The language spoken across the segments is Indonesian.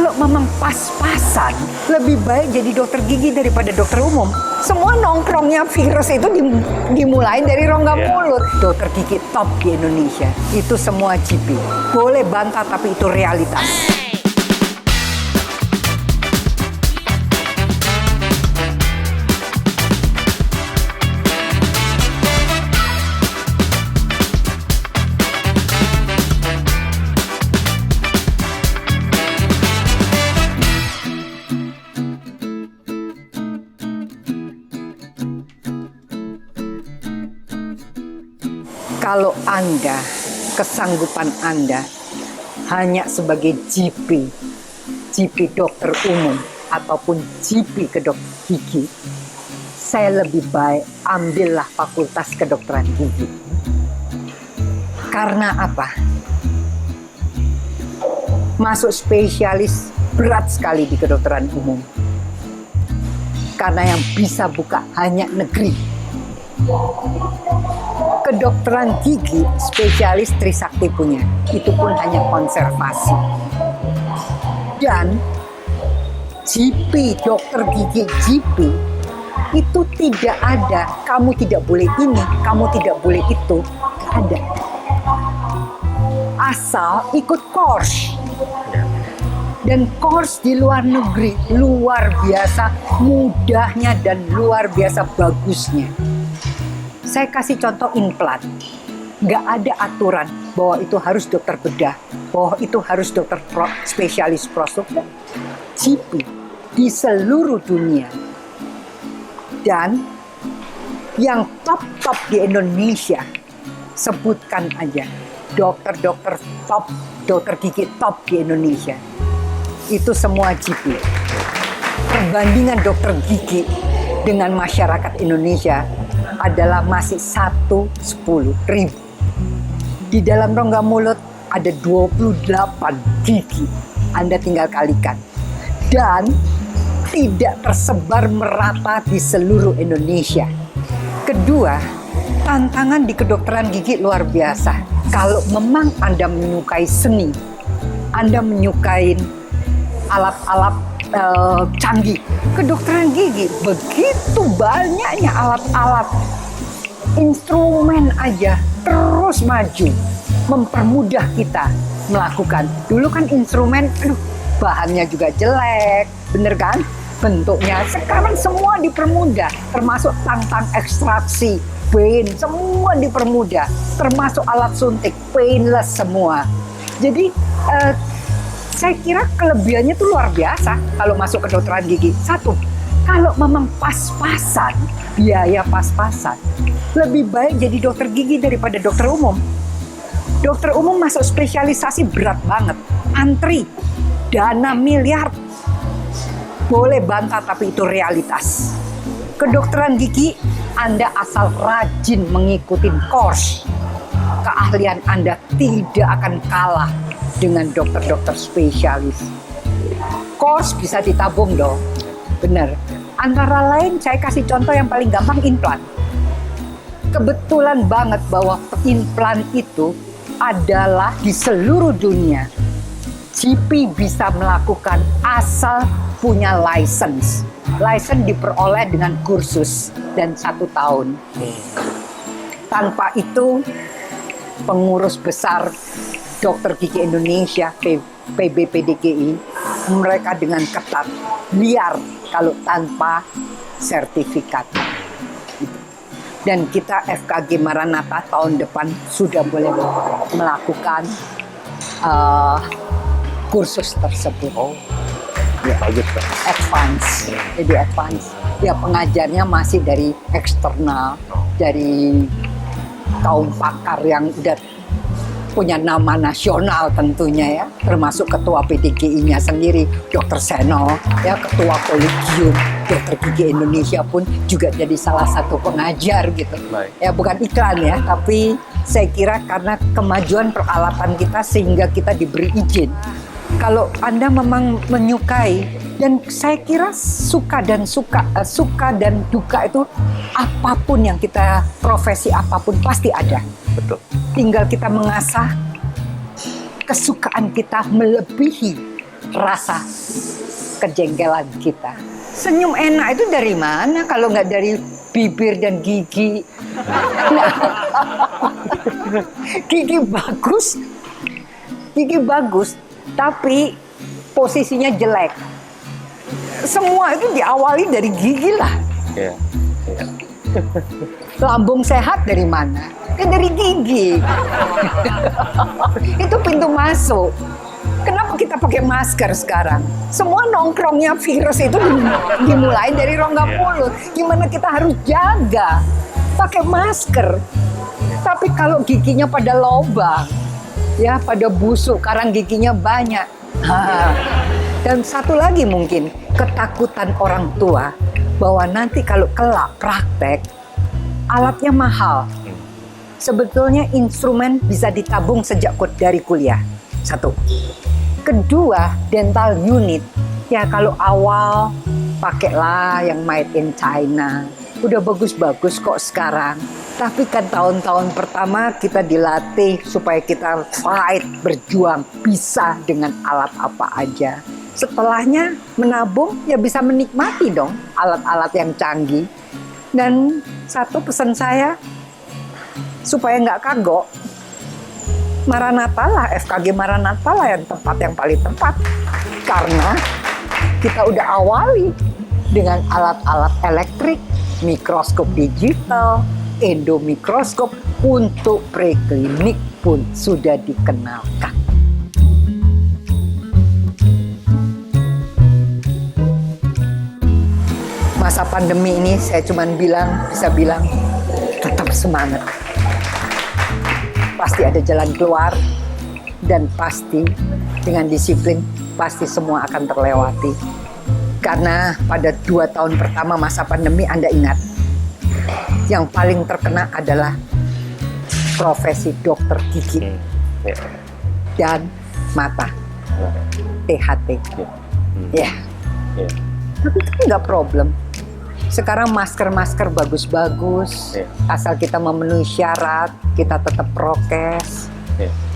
Kalau memang pas-pasan, lebih baik jadi dokter gigi daripada dokter umum. Semua nongkrongnya virus itu dimulai dari rongga mulut. Dokter gigi top di Indonesia, itu semua GP. Boleh bantah tapi itu realitas. Kalau Anda, kesanggupan Anda hanya sebagai GP dokter umum ataupun GP ke dokter gigi, saya lebih baik ambillah fakultas kedokteran gigi. Karena apa? Masuk spesialis berat sekali di kedokteran umum. Karena yang bisa buka hanya negeri. Kedokteran gigi spesialis Trisakti punya, itu pun hanya konservasi. Dan GP, dokter gigi GP, itu tidak ada, kamu tidak boleh ini, kamu tidak boleh itu, tidak ada. Asal ikut course. Dan course di luar negeri, luar biasa mudahnya dan luar biasa bagusnya. Saya kasih contoh implant. Nggak ada aturan bahwa itu harus dokter bedah, bahwa itu harus dokter spesialis prosedur. GP di seluruh dunia. Dan yang top-top di Indonesia, sebutkan aja. Dokter-dokter top, dokter gigi top di Indonesia. Itu semua GP. Perbandingan dokter gigi dengan masyarakat Indonesia adalah masih 1/10.000. Di dalam rongga mulut ada 28 gigi. Anda tinggal kalikan. Dan tidak tersebar merata di seluruh Indonesia. Kedua, tantangan di kedokteran gigi luar biasa. Kalau memang Anda menyukai seni, Anda menyukai alat-alat canggih, kedokteran gigi begitu banyaknya alat-alat, instrumen aja terus maju, mempermudah kita melakukan. Dulu kan instrumen, bahannya juga jelek, bener kan? Bentuknya. Sekarang semua dipermudah, termasuk tang-tang ekstraksi, pain, semua dipermudah, termasuk alat suntik, painless semua. Jadi saya kira kelebihannya itu luar biasa kalau masuk ke kedokteran gigi. Satu, kalau memang pas-pasan, biaya pas-pasan, lebih baik jadi dokter gigi daripada dokter umum. Dokter umum masuk spesialisasi berat banget, antri, dana miliar. Boleh bantah tapi itu realitas. Kedokteran gigi, Anda asal rajin mengikuti course, keahlian Anda tidak akan kalah dengan dokter-dokter spesialis. Course bisa ditabung dong, bener. Antara lain saya kasih contoh yang paling gampang, implant. Kebetulan banget bahwa implant itu adalah di seluruh dunia. GP bisa melakukan asal punya license. License diperoleh dengan kursus dan 1 tahun. Tanpa itu, pengurus besar Dokter Gigi Indonesia, PBPDGI, mereka dengan ketat, liar kalau tanpa sertifikat. Dan kita FKG Maranatha tahun depan sudah boleh melakukan kursus tersebut. Ya, bagus, Pak. Advance, jadi advance. Ya, pengajarnya masih dari eksternal, dari kaum pakar yang udah punya nama nasional tentunya ya, termasuk ketua PDGI-nya sendiri, Dr. Seno, ya, ketua Kolegium Dokter Gigi Indonesia pun juga jadi salah satu pengajar gitu. Baik. Ya, bukan iklan ya, tapi saya kira karena kemajuan peralatan kita sehingga kita diberi izin. Kalau Anda memang menyukai, dan saya kira suka dan duka itu apapun yang kita, profesi apapun pasti ada. Betul. Tinggal kita mengasah kesukaan kita melebihi rasa kejengkelan kita. Senyum enak itu dari mana kalau nggak dari bibir dan gigi? Nah, gigi bagus, tapi posisinya jelek. Semua itu diawali dari gigi lah. Iya. Iya. Lambung sehat dari mana? Ya dari gigi. Itu pintu masuk. Kenapa kita pakai masker sekarang? Semua nongkrongnya virus itu dimulai dari rongga mulut. Gimana kita harus jaga? Pakai masker. Tapi kalau giginya pada lobang, ya pada busuk, karang giginya banyak. Dan satu lagi mungkin, ketakutan orang tua bahwa nanti kalau kelak praktek, alatnya mahal. Sebetulnya instrumen bisa ditabung sejak dari kuliah. Satu. Kedua, dental unit. Ya kalau awal pakailah yang made in China. Udah bagus-bagus kok sekarang. Tapi kan tahun-tahun pertama kita dilatih supaya kita fight, berjuang, bisa dengan alat apa aja. Setelahnya menabung ya bisa menikmati dong alat-alat yang canggih. Dan satu pesan saya, supaya nggak kagok, Maranatha lah, FKG Maranatha lah yang paling tepat. Karena kita udah awali dengan alat-alat elektrik, mikroskop digital, endomikroskop, untuk preklinik pun sudah dikenalkan. Masa pandemi ini saya cuma bisa bilang tetap semangat. Pasti ada jalan keluar, dan pasti dengan disiplin pasti semua akan terlewati. Karena pada 2 tahun pertama masa pandemi, Anda ingat, yang paling terkena adalah profesi dokter gigi dan mata, THT. Ya. Tapi itu nggak problem. Sekarang masker-masker bagus-bagus, asal kita memenuhi syarat, kita tetap prokes,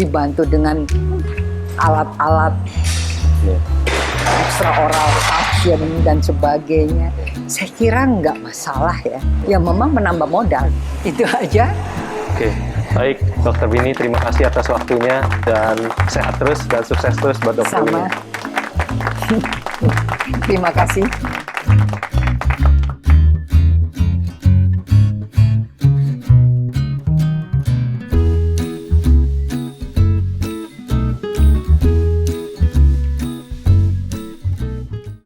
dibantu dengan alat-alat extra oral suction dan sebagainya. Saya kira nggak masalah ya. Ya memang menambah modal, itu aja. Oke, baik Dokter Bini, terima kasih atas waktunya dan sehat terus dan sukses terus buat Dokter Bini. Sama. Terima kasih.